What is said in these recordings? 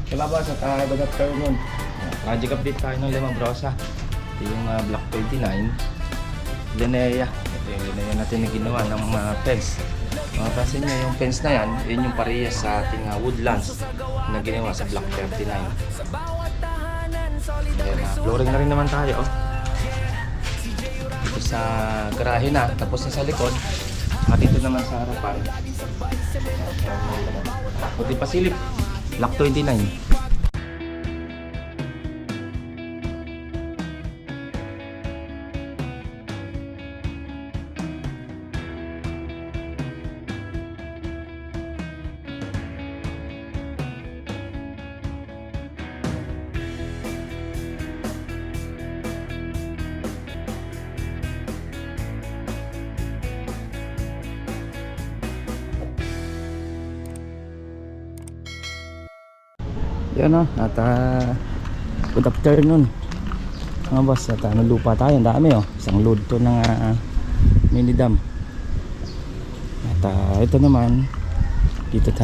Diba boss, at good afternoon. Project update tayo ng Limang Brosa. Ito yung Block 29 Linea. Ito yung Linea natin na ginawa ng mga fence. Makapasin nyo yung fence na yan, yun yung parehas sa ating woodlands na ginawa sa Block 39. Ayan, flooring na rin naman tayo. Ito sa garahe na, tapos na sa likod. At ito naman sa harapan. Puti pasilip, Block 29. Yan o, at good afternoon mga boss. At lupa tayo, ang dami o, isang load to ng mini dam. At ito naman dito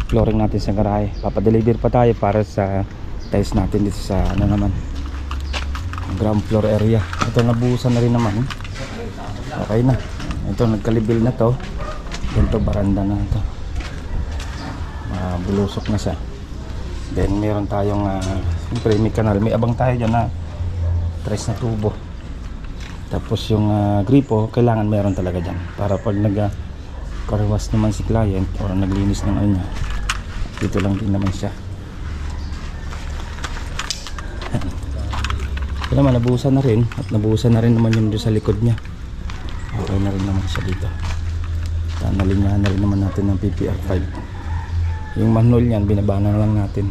flooring natin sa garahe. Papadeliver pa tayo para sa tiles natin dito sa ano naman, ground floor area. Ito nabuhusan na rin naman, okay na. Ito nagkalibil na to, ganito baranda na ito, bulusok na siya. Then meron tayong siyempre may kanal, may abang tayo dyan na tres na tubo. Tapos yung gripo, kailangan meron talaga dyan para pag nag-carwash naman si client o naglinis ng ano niya, dito lang din naman siya. Ito naman nabuhusan na rin, at nabuhusan na rin naman yung doon sa likod niya. Okay na rin naman siya dito. Nalinyahan na rin naman natin ng PPR5. Yung manhole niyan, binabana na lang natin.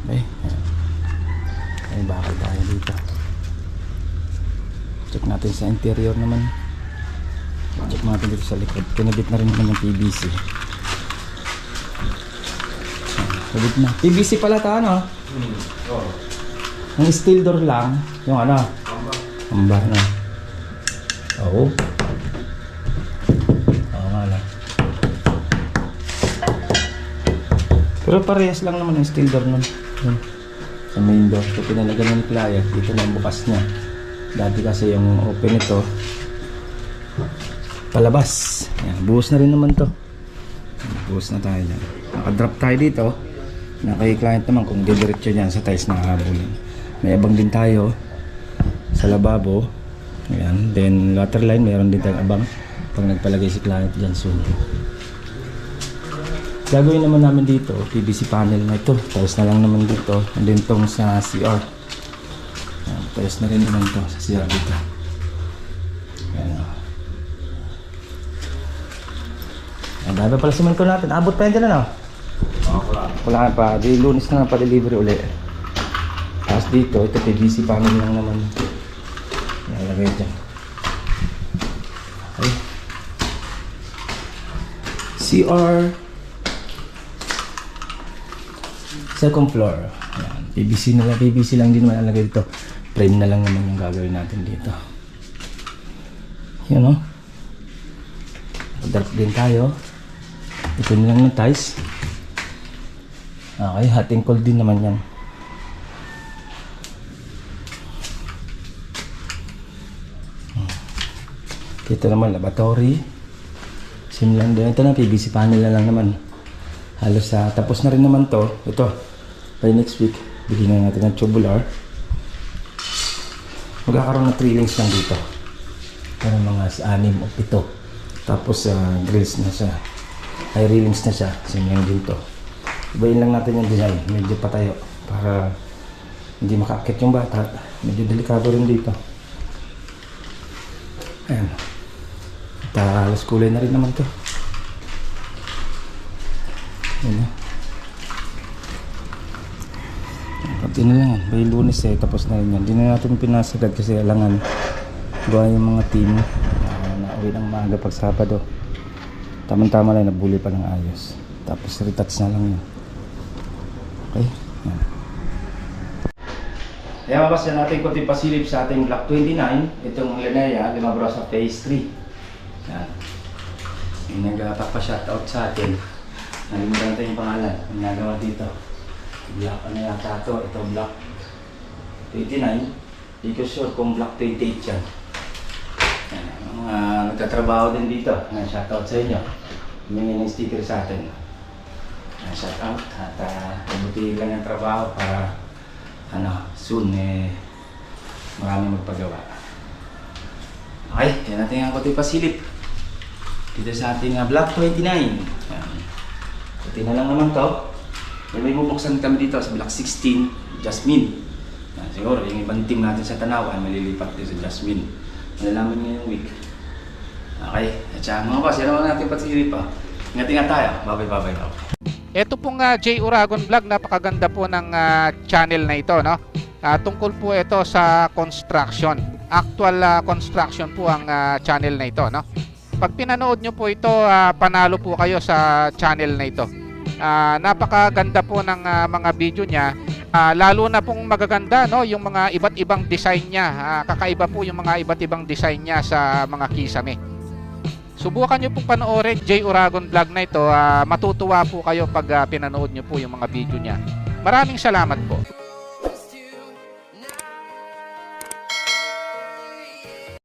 Okay, ay bakal tayo dito. Check natin sa interior naman. Check natin dito sa likod. Kinabit na rin naman yung PVC. Kabit na. PVC pala ito, ano? Ang steel door lang, yung ano? Ambar na. Oo. Pero parehas lang naman yung steel door nun. Sa main door. Ito pinalagyan ng client. Dito na ang bukas niya. Dati kasi yung open ito palabas. Yan, buhos na rin naman to. Buhos na tayo dyan. Nakadrop tayo dito. Nakay client naman kung didiretso dyan sa tiles na habulin. May abang din tayo sa lababo. Ayan. Then water line, meron din tayong abang pag nagpalagay si client dyan soon. Gagawin naman namin dito PVC panel na ito, tiles na lang naman dito, and then tong sa CR. Tiles na rin naman ito sa CR dito. Ayan. Ang dami pala simento natin, abot pa yan dyan, ano? Wala pa, di Lunes na pa delivery uli. Tapos dito, ito PVC panel lang naman. Nalagay dyan. Okay. CR second floor. Ayan. PVC lang din malalagay dito. Frame na lang naman yung gagawin natin dito. Yan o. Drop din tayo. Ito nilang ng tiles. Okay, hot and cold din naman yan. Ito naman laboratory. Sim lang din. Ito na PVC panel na lang naman. Halos tapos na rin naman to. Ito. By next week, bigyan na natin ng tubular. Magkakaroon ng 3 links lang dito. Pero mga 6 o 7. Tapos grills na siya. Ay railings na siya. Same lang din to. Ibayin lang natin yung design. Medyo patayo. Para hindi makaakit yung bata. Medyo delikado rin dito. Ayan. At halos kulay na rin naman to. Ayan. Pati na lang, by Lunes tapos na rin yan. Hindi na natin pinasagad kasi alangan gawa yung mga team nauwi ng maaga pag Sabado. Tama-tama lang, nabuli pa ng ayos. Tapos retouch na lang yun. Okay? Yan. Kaya mabasa natin kunti pasilip sa ating Block 29. Itong Linea, Limang Brosa Phase 3. Yan. Yung nagpapa-shoutout sa atin. Nalimutan natin yung pangalan. Ang nagawa dito. Block, ano yata ito? Ito, block 29. Hindi ko sure kung block 28 yan. Yan, ang mga nagtatrabaho din dito. Shoutout sa inyo. Humingi ng sticker sa atin. Shoutout. At mabuti lang yung trabaho para soon marami magpagawa. Okay, yan natin ang konti pasilip. Dito sa ating block 29. Yan. Kunti na lang naman to. May bubuksan kami dito sa block 16, Jasmine. Siguro yung ibang team natin sa Tanawan, malilipat din sa Jasmine. Malalaman ngayong week. Okay, at saka mga boss, yan naman natin pasilip pa. Ingat-ingat tayo. Bye-bye. Ito pong J. Uragon Vlog, napakaganda po ng channel na ito, no? Tungkol po ito sa construction. Actual construction po ang channel na ito, no? Pag pinanood nyo po ito, panalo po kayo sa channel na ito. Napakaganda po ng mga video niya. Lalo na pong magaganda, no, yung mga iba't ibang design niya. Kakaiba po yung mga iba't ibang design niya sa mga kisame. Subukan nyo pong panoorin J. Uragon Vlog na ito. Matutuwa po kayo pag pinanood nyo po yung mga video niya. Maraming salamat po.